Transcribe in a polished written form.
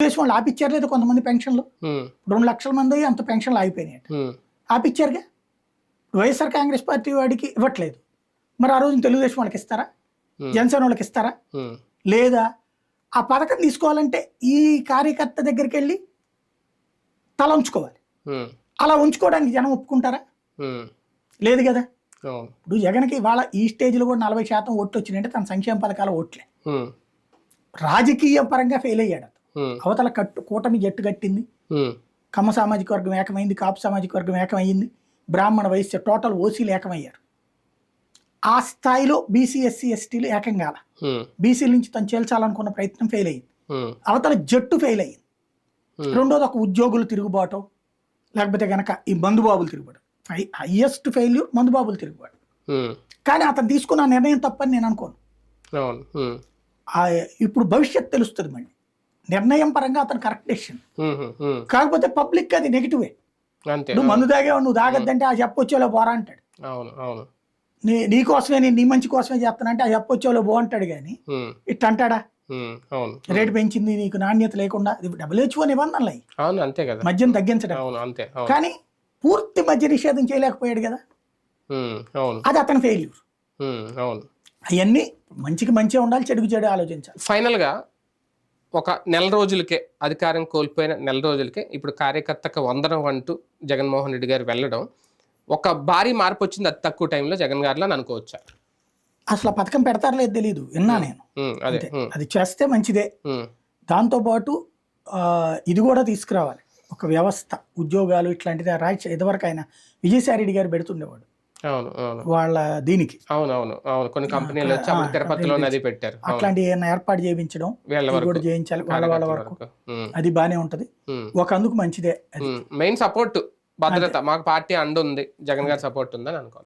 తెలుగుదేశం వాళ్ళు ఆపిచ్చారు లేదా కొంతమంది పెన్షన్లు 2 లక్షల మంది అంత పెన్షన్లు ఆగిపోయినాయి. ఆపిచ్చారుగా. వైఎస్ఆర్ కాంగ్రెస్ పార్టీ వాడికి ఇవ్వట్లేదు. మరి ఆ రోజు తెలుగుదేశం వాళ్ళకి ఇస్తారా, జనసేన వాళ్ళకి ఇస్తారా? లేదా ఆ పథకం తీసుకోవాలంటే ఈ కార్యకర్త దగ్గరికి వెళ్ళి తల ఉంచుకోవాలి. అలా ఉంచుకోవడానికి జనం ఒప్పుకుంటారా? లేదు కదా. ఇప్పుడు జగన్కి ఇవాళ ఈ స్టేజ్లో కూడా 40% ఓట్లు వచ్చినాయంటే తన సంక్షేమ పథకాల ఓట్లే. రాజకీయ పరంగా ఫెయిల్ అయ్యాడు. అవతల కూటమి జట్టు కట్టింది, కమ్మ సామాజిక వర్గం ఏకమైంది, కాపు సామాజిక వర్గం ఏకమైంది, బ్రాహ్మణ వైశ్య టోటల్ ఓసీలు ఏకమయ్యారు. ఆ స్థాయిలో బీసీ ఎస్సీ ఎస్టీలు ఏకం కాల. బీసీల నుంచి తను చేల్చాలనుకున్న ప్రయత్నం ఫెయిల్ అయ్యింది. అవతల జట్టు ఫెయిల్ అయ్యింది. రెండోది ఒక ఉద్యోగులు తిరుగుబాటు, లేకపోతే కనుక ఈ మందుబాబులు తిరుగుబాటు. హైయెస్ట్ ఫెయిల్యూర్ మందుబాబులు తిరుగుబాటు. కానీ అతను తీసుకున్న నిర్ణయం తప్పని నేను అనుకోను. ఇప్పుడు భవిష్యత్తు తెలుస్తుంది. మళ్ళీ నిర్ణయం పరంగా అతను కరెక్ట్ డెసిషన్. కాకపోతే పబ్లిక్ అది నెగిటివే. నువ్వు మందు తాగేవా, నువ్వు తాగద్దంటే ఆ చెప్పొచ్చేలో పోరా అంటాడు. నీకోసమే, నేను నీ మంచి కోసమే చేస్తానంటే ఆ చెప్పొచ్చేలో బో అంటాడు. కానీ ఇట్ అంటాడా? రేటు పెంచింది నీకు నాణ్యత లేకుండా, WHO నిబంధనలు అయ్యి మద్యం తగ్గించడం. కానీ పూర్తి మద్య నిషేధం చేయలేకపోయాడు కదా. అది అతని ఫెయిల్యూర్. అవన్నీ మంచికి మంచిగా ఉండాలి, చెడుకు చెడు ఆలోచించాలి. ఫైనల్ గా ఒక నెల రోజులకే, అధికారం కోల్పోయిన నెల రోజులకే ఇప్పుడు కార్యకర్తకు వందనం అంటూ జగన్మోహన్ రెడ్డి గారు వెళ్ళడం ఒక భారీ మార్పు వచ్చింది అతి తక్కువ టైంలో జగన్ గారిలో అనుకోవచ్చా? అసలు పథకం పెడతారో లేదు తెలియదు, విన్నా నేను. అది చేస్తే మంచిదే. దాంతోపాటు ఇది కూడా తీసుకురావాలి, ఒక వ్యవస్థ, ఉద్యోగాలు ఇట్లాంటిది. ఇదివరకు ఆయన విజయసాయి రెడ్డి గారు పెడుతుండేవాడు వాళ్ళ దీనికి. కొన్ని కంపెనీలు తిరుపతిలో పెట్టారు. అట్లాంటి ఏమైనా ఏర్పాటు చేయించడం కూడా చేయించాలి వాళ్ళ వరకు. అది బానే ఉంటది, ఒక అందుకు మంచిదే. మెయిన్ సపోర్ట్, భద్రత, మాకు పార్టీ అండు ఉంది, జగన్ గారి సపోర్ట్ ఉందని అనుకోవాలి.